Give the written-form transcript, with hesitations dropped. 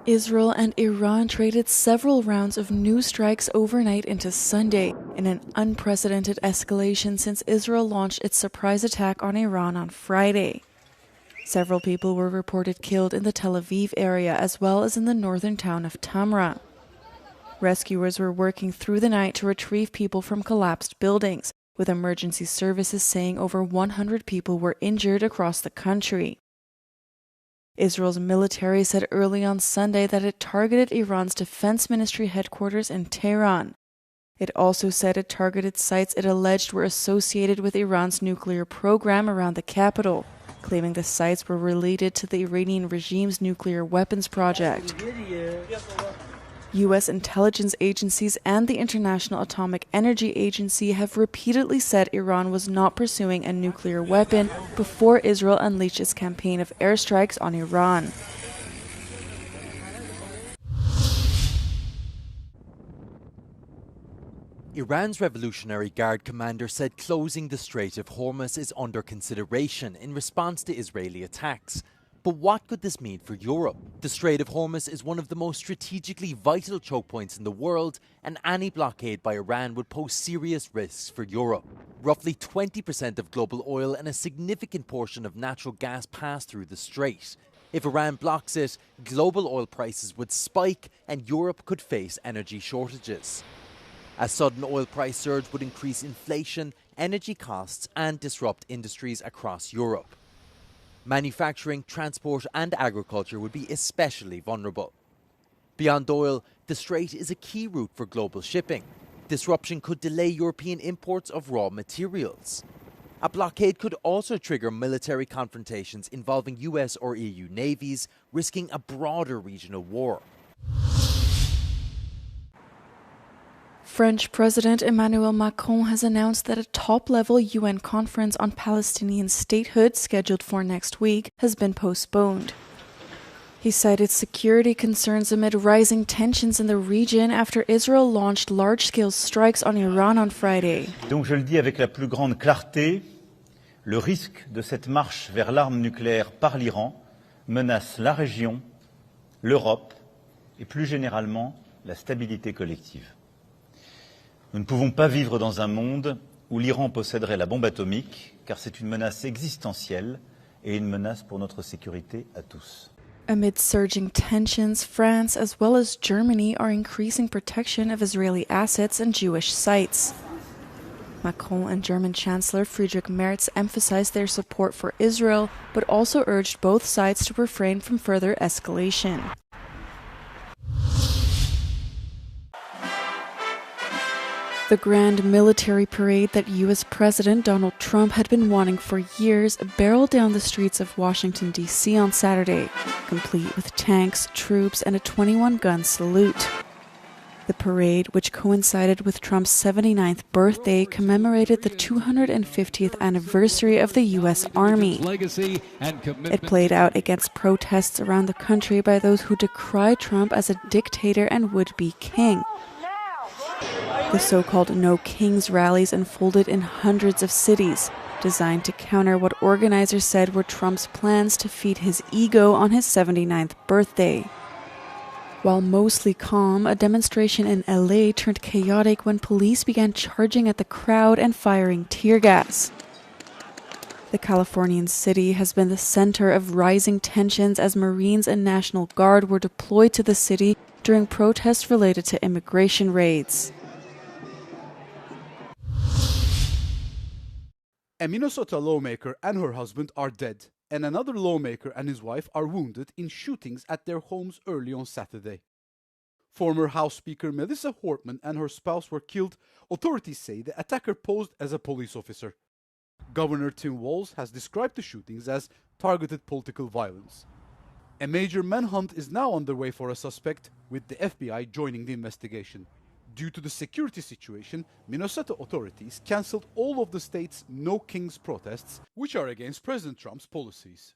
Israel and Iran traded several rounds of new strikes overnight into Sunday, in an unprecedented escalation since Israel launched its surprise attack on Iran on Friday. Several people were reported killed in the Tel Aviv area as well as in the northern town of Tamra. Rescuers were working through the night to retrieve people from collapsed buildings, with emergency services saying over 100 people were injured across the country. Israel's military said early on Sunday that it targeted Iran's defense ministry headquarters in Tehran. It also said it targeted sites it alleged were associated with Iran's nuclear program around the capital, claiming the sites were related to the Iranian regime's nuclear weapons project. U.S. intelligence agencies and the International Atomic Energy Agency have repeatedly said Iran was not pursuing a nuclear weapon before Israel unleashed its campaign of airstrikes on Iran. Iran's Revolutionary Guard commander said closing the Strait of Hormuz is under consideration in response to Israeli attacks. But what could this mean for Europe? The Strait of Hormuz is one of the most strategically vital choke points in the world, and any blockade by Iran would pose serious risks for Europe. Roughly 20% of global oil and a significant portion of natural gas pass through the strait. If Iran blocks it, global oil prices would spike and Europe could face energy shortages. A sudden oil price surge would increase inflation, energy costs, and disrupt industries across Europe. Manufacturing, transport and agriculture would be especially vulnerable. Beyond oil, the strait is a key route for global shipping. Disruption could delay European imports of raw materials. A blockade could also trigger military confrontations involving US or EU navies, risking a broader regional war. French President Emmanuel Macron has announced that a top-level UN conference on Palestinian statehood scheduled for next week has been postponed. He cited security concerns amid rising tensions in the region after Israel launched large-scale strikes on Iran on Friday. Donc je le dis avec la plus grande clarté, le risque de cette marche vers l'arme nucléaire par l'Iran menace la région, l'Europe et plus généralement la stabilité collective. Nous ne pouvons pas vivre dans un monde où l'Iran posséderait la bombe atomique, car c'est une menace existentielle et une menace pour notre sécurité à tous. Amid surging tensions, France as well as Germany are increasing protection of Israeli assets and Jewish sites. Macron and German Chancellor Friedrich Merz emphasized their support for Israel, but also urged both sides to refrain from further escalation. The grand military parade that U.S. President Donald Trump had been wanting for years barreled down the streets of Washington, D.C. on Saturday, complete with tanks, troops, and a 21-gun salute. The parade, which coincided with Trump's 79th birthday, commemorated the 250th anniversary of the U.S. Army. It played out against protests around the country by those who decried Trump as a dictator and would-be king. The so-called No Kings rallies unfolded in hundreds of cities, designed to counter what organizers said were Trump's plans to feed his ego on his 79th birthday. While mostly calm, a demonstration in LA turned chaotic when police began charging at the crowd and firing tear gas. The Californian city has been the center of rising tensions as Marines and National Guard were deployed to the city during protests related to immigration raids. A Minnesota lawmaker and her husband are dead, and another lawmaker and his wife are wounded in shootings at their homes early on Saturday. Former House Speaker Melissa Hortman and her spouse were killed. Authorities say the attacker posed as a police officer. Governor Tim Walz has described the shootings as targeted political violence. A major manhunt is now underway for a suspect, with the FBI joining the investigation. Due to the security situation, Minnesota authorities canceled all of the state's No Kings protests, which are against President Trump's policies.